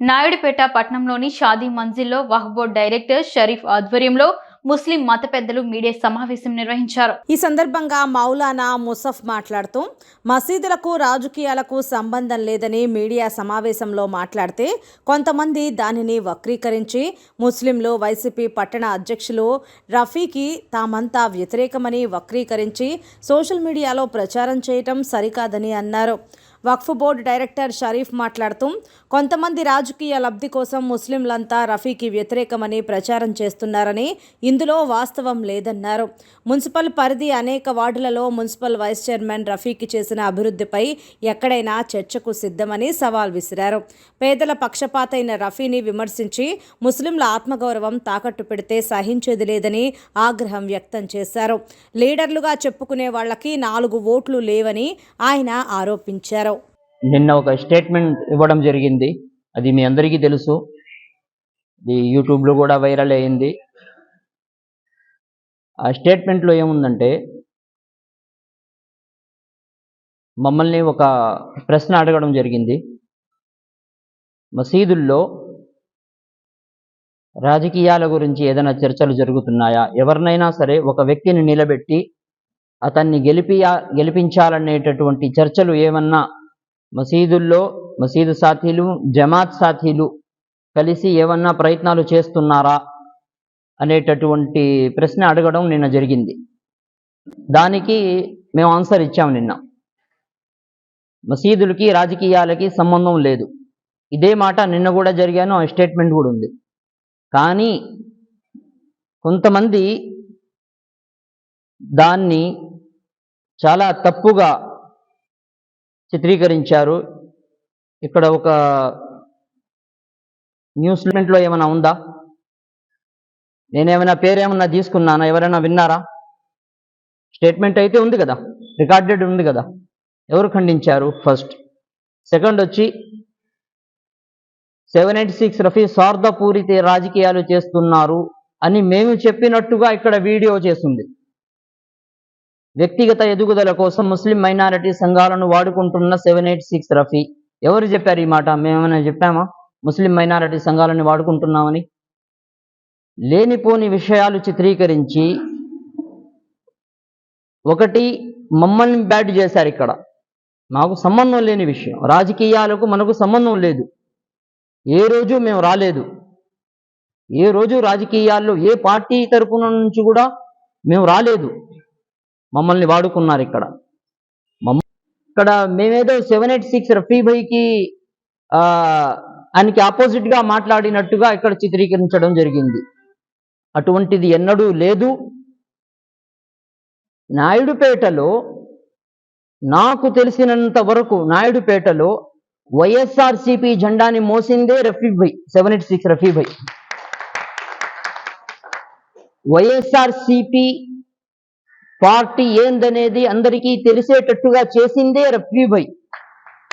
నాయుడుపేట పట్టణంలోని షాదీ మంజిల్లో వక్ఫ్ board director Sharif ఆధ్వర్యంలో ముస్లిం మత పెద్దలు మీడియా సమావేశం నిర్వహించారు. ఈ సందర్భంగా మౌలానా ముసఫ్ మాట్లాడుతూ మసీదులకు రాజకీయాలకు సంబంధం లేదని మీడియా సమావేశంలో మాట్లాడితే కొంతమంది దానిని వక్రీకరించి ముస్లింలు వైసీపీ పట్టణ అధ్యక్షులు రఫీకి తామంతా వ్యతిరేకమని వక్రీకరించి సోషల్ మీడియాలో ప్రచారం చేయటం సరికాదని అన్నారు. వక్ఫ్ బోర్డు డైరెక్టర్ షరీఫ్ మాట్లాడుతూ కొంతమంది రాజకీయ లబ్ధి కోసం ముస్లింలంతా రఫీకి వ్యతిరేకమని ప్రచారం చేస్తున్నారని, ఇందులో వాస్తవం లేదన్నారు. మున్సిపల్ పరిధి అనేక వార్డులలో మున్సిపల్ వైస్ చైర్మన్ రఫీకి చేసిన అభివృద్ధిపై ఎక్కడైనా చర్చకు సిద్ధమని సవాల్ విసిరారు. పేదల పక్షపాతైన రఫీని విమర్శించి ముస్లింల ఆత్మగౌరవం తాకట్టు పెడితే సహించేది లేదని ఆగ్రహం వ్యక్తం చేశారు. లీడర్లుగా చెప్పుకునే వాళ్ళకి 4 ఓట్లు లేవని ఆయన ఆరోపించారు. నిన్న ఒక స్టేట్మెంట్ ఇవ్వడం జరిగింది. అది మీ అందరికీ తెలుసు. ఇది యూట్యూబ్లో కూడా వైరల్ అయింది. ఆ స్టేట్మెంట్లో ఏముందంటే, మమ్మల్ని ఒక ప్రశ్న అడగడం జరిగింది. మసీదుల్లో రాజకీయాల గురించి ఏదైనా చర్చలు జరుగుతున్నాయా? ఎవరినైనా సరే ఒక వ్యక్తిని నిలబెట్టి అతన్ని గెలిపించాలనేటటువంటి చర్చలు ఏమన్నా మసీదుల్లో మసీదు సాథీలు, జమాత్ సాథీలు కలిసి ఏమన్నా ప్రయత్నాలు చేస్తున్నారా అనేటటువంటి ప్రశ్న అడగడం నిన్న జరిగింది. దానికి మేము ఆన్సర్ ఇచ్చాము నిన్న. మసీదులకి రాజకీయాలకి సంబంధం లేదు. ఇదే మాట నిన్న కూడా జరిగాను, ఆ స్టేట్మెంట్ కూడా ఉంది. కానీ కొంతమంది దాన్ని చాలా తప్పుగా చిత్రీకరించారు. ఇక్కడ ఒక న్యూస్ స్టేట్మెంట్లో ఏమైనా ఉందా? నేనేమైనా పేరేమన్నా తీసుకున్నానా? ఎవరైనా విన్నారా? స్టేట్మెంట్ అయితే ఉంది కదా, రికార్డెడ్ ఉంది కదా. ఎవరు ఖండించారు? ఫస్ట్. సెకండ్ వచ్చి 786 రఫీ స్వార్థపూరిత రాజకీయాలు చేస్తున్నారు అని మేము చెప్పినట్టుగా ఇక్కడ వీడియో చేస్తుంది. వ్యక్తిగత ఎదుగుదల కోసం ముస్లిం మైనారిటీ సంఘాలను వాడుకుంటున్న 786 రఫీ. ఎవరు చెప్పారు ఈ మాట? మేమేమైనా చెప్పామా ముస్లిం మైనారిటీ సంఘాలను వాడుకుంటున్నామని? లేనిపోని విషయాలు చిత్రీకరించి ఒకటి మమ్మల్ని బ్యాడ్ చేశారు. ఇక్కడ మాకు సంబంధం లేని విషయం, రాజకీయాలకు మనకు సంబంధం లేదు. ఏ రోజు మేము రాలేదు. ఏ రోజు రాజకీయాల్లో ఏ పార్టీ తరపున నుంచి కూడా మేము రాలేదు. మమ్మల్ని వాడుకున్నారు. ఇక్కడ మేమేదో 786 రఫీ భైకి ఆయనకి ఆపోజిట్గా మాట్లాడినట్టుగా ఇక్కడ చిత్రీకరించడం జరిగింది. అటువంటిది ఎన్నడూ లేదు. నాయుడుపేటలో నాకు తెలిసినంత వరకు నాయుడుపేటలో వైఎస్ఆర్సీపీ జెండాని మోసిందే రఫీ భై, 786 రఫీ భై. వైఎస్ఆర్సీపీ పార్టీ ఏందనేది అందరికీ తెలిసేటట్టుగా చేసిందే రఫీ భై.